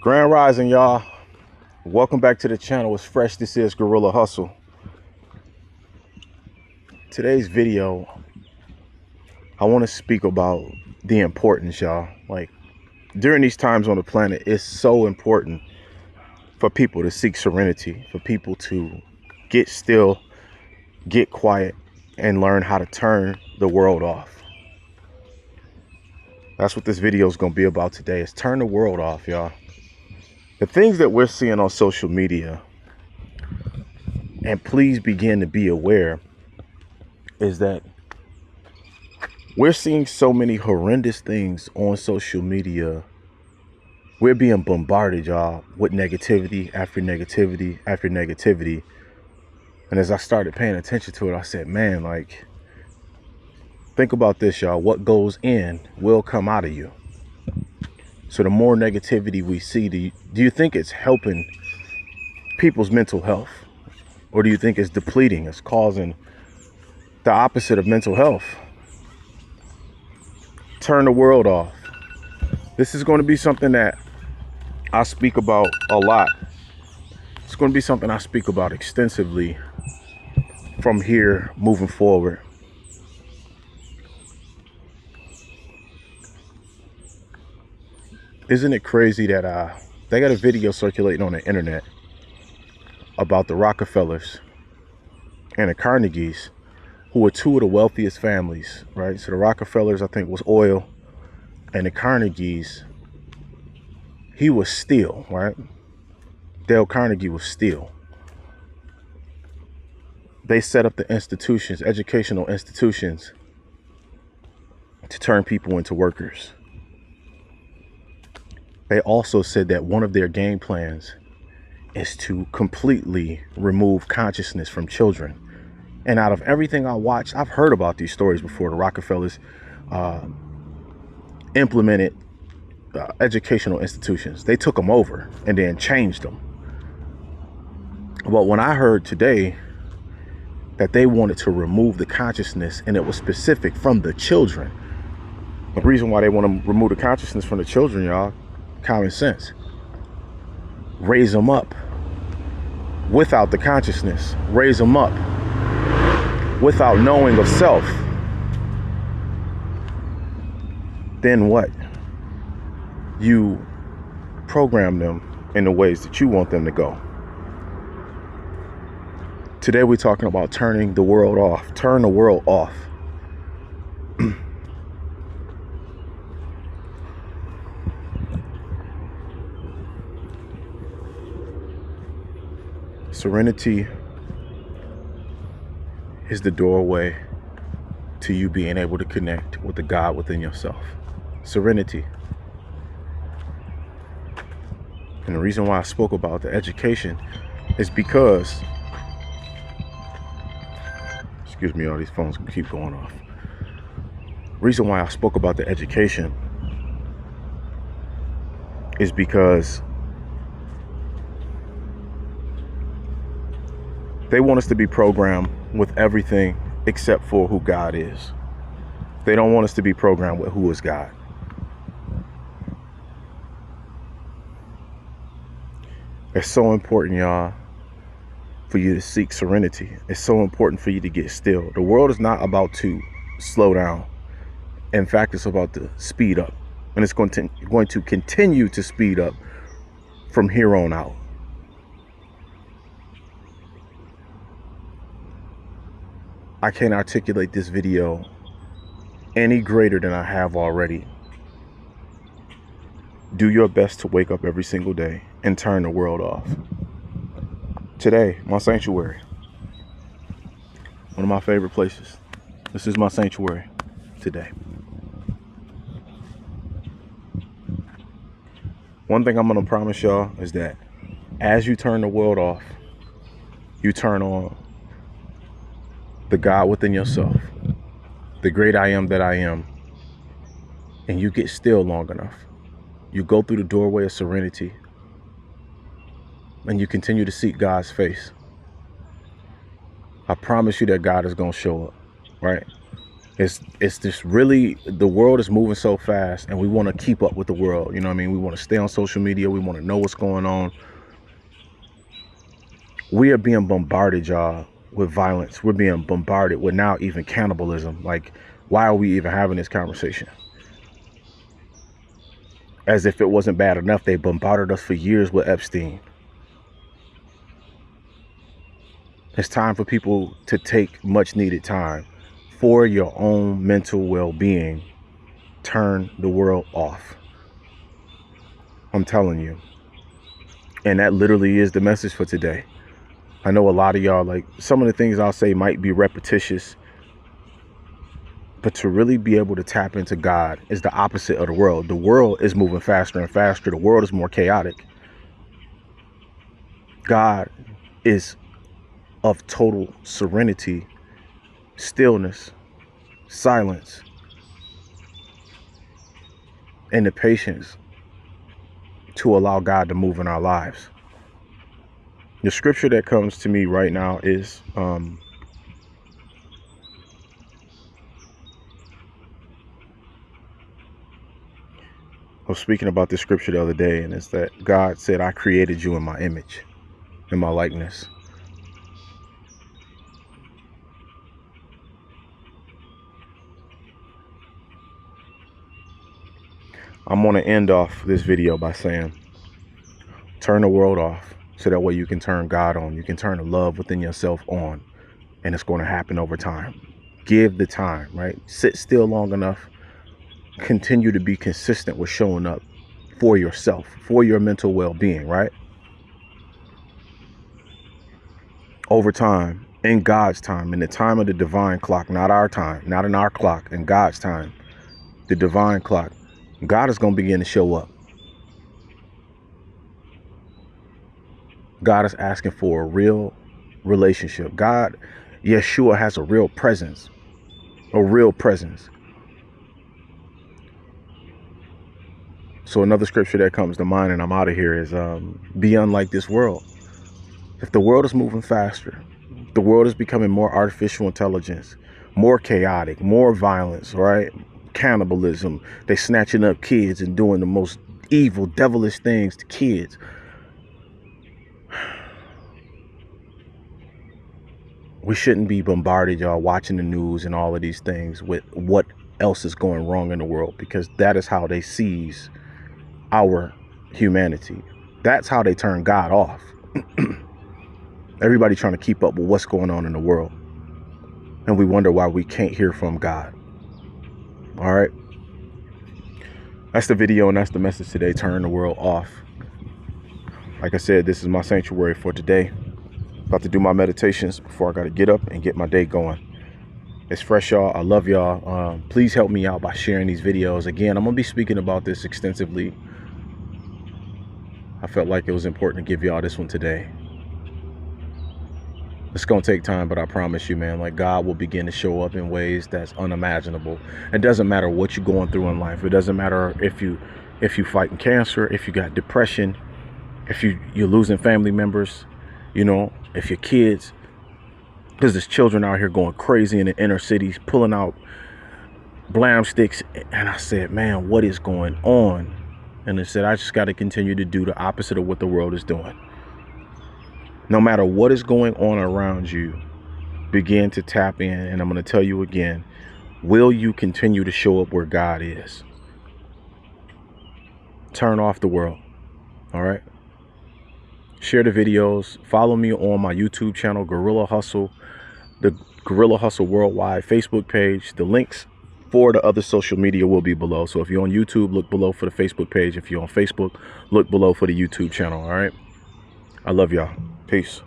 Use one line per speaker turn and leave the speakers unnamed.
Grand Rising, y'all. Welcome back to the channel. It's fresh. This is Guerrilla Hustle. Today's video, I want to speak about the importance, y'all. Like, during these times on the planet, it's so important for people to seek serenity, for people to get still, get quiet, and learn how to turn the world off. That's what this video is going to be about today, is turn the world off, y'all. The things that we're seeing on social media, and please begin to be aware, is that we're seeing so many horrendous things on social media. We're being bombarded, y'all, with negativity after negativity after negativity. And as I started paying attention to it, I said, man, like, think about this, y'all. What goes in will come out of you. So the more negativity we see, do you think it's helping people's mental health? Or do you think it's depleting? It's causing the opposite of mental health? Turn the world off. This is going to be something that I speak about a lot. It's going to be something I speak about extensively from here moving forward. Isn't it crazy that they got a video circulating on the internet about the Rockefellers and the Carnegies, who were two of the wealthiest families, right? So the Rockefellers, I think, was oil, and the Carnegies, he was steel, right? Dale Carnegie was steel. They set up the institutions, educational institutions, to turn people into workers. They also said that one of their game plans is to completely remove consciousness from children. And out of everything I watched, I've heard about these stories before. The Rockefellers implemented educational institutions. They took them over and then changed them. But when I heard today that they wanted to remove the consciousness, and it was specific from the children, the reason why they want to remove the consciousness from the children, y'all, common sense. Raise them up without the consciousness. Raise them up without knowing of self. Then what? You program them in the ways that you want them to go. Today we're talking about turning the world off. Turn the world off. Serenity is the doorway to you being able to connect with the God within yourself. Serenity. And the reason why I spoke about the education is because, excuse me, all these phones keep going off. Reason why I spoke about the education is because they want us to be programmed with everything except for who God is. They don't want us to be programmed with who is God. It's so important, y'all, for you to seek serenity. It's so important for you to get still. The world is not about to slow down. In fact, it's about to speed up. And it's going to continue to speed up from here on out. I can't articulate this video any greater than I have already. Do your best to wake up every single day and turn the world off. Today, my sanctuary. One of my favorite places. This is my sanctuary today. One thing I'm going to promise y'all is that as you turn the world off, you turn on the God within yourself, the great I am that I am, and you get still long enough. You go through the doorway of serenity, and you continue to seek God's face. I promise you that God is going to show up, right? It's just really, the world is moving so fast, and we want to keep up with the world. You know what I mean? We want to stay on social media. We want to know what's going on. We are being bombarded, y'all, with violence. We're being bombarded with now even cannibalism. Like, why are we even having this conversation? As if it wasn't bad enough, they bombarded us for years with Epstein. It's time for people to take much needed time for your own mental well-being. Turn the world off. I'm telling you. And that literally is the message for today. I know a lot of y'all, like, some of the things I'll say might be repetitious, but to really be able to tap into God is the opposite of the world. The world is moving faster and faster. The world is more chaotic. God is of total serenity, stillness, silence, and the patience to allow God to move in our lives. The scripture that comes to me right now is I was speaking about this scripture the other day, and it's that God said, I created you in my image, in my likeness. I'm going to end off this video by saying, turn the world off, so that way you can turn God on. You can turn the love within yourself on, and it's going to happen over time. Give the time, right? Sit still long enough. Continue to be consistent with showing up for yourself, for your mental well-being, right? Over time, in God's time, in the time of the divine clock, not our time, not in our clock, in God's time, the divine clock, God is going to begin to show up. God is asking for a real relationship. God, Yeshua, has a real presence. A real presence. So another scripture that comes to mind, and I'm out of here, is be unlike this world. If the world is moving faster, the world is becoming more artificial intelligence, more chaotic, more violence, right? Cannibalism. They snatching up kids and doing the most evil, devilish things to kids. We shouldn't be bombarded, y'all, watching the news and all of these things with what else is going wrong in the world, because that is how they seize our humanity. That's how they turn God off. Everybody trying to keep up with what's going on in the world, and we wonder why we can't hear from God. All right, that's the video, and that's the message today. Turn the world off. Like I said, this is my sanctuary for today. About to do my meditations before I got to get up and get my day going. It's fresh, y'all. I love y'all. Please help me out by sharing these videos. Again, I'm going to be speaking about this extensively. I felt like it was important to give y'all this one today. It's going to take time, but I promise you, man, like, God will begin to show up in ways that's unimaginable. It doesn't matter what you're going through in life. It doesn't matter if you fighting cancer, if you got depression, if you're losing family members, you know, if your kids, because there's children out here going crazy in the inner cities, pulling out blam sticks. And I said, man, what is going on? And it said, I just got to continue to do the opposite of what the world is doing. No matter what is going on around you, begin to tap in. And I'm going to tell you again, will you continue to show up where God is? Turn off the world. All right. Share the videos. Follow me on my YouTube channel, Guerrilla Hustle, the Guerrilla Hustle Worldwide Facebook page. The links for the other social media will be below. So if you're on YouTube, look below for the Facebook page. If you're on Facebook, look below for the YouTube channel. All right. I love y'all. Peace.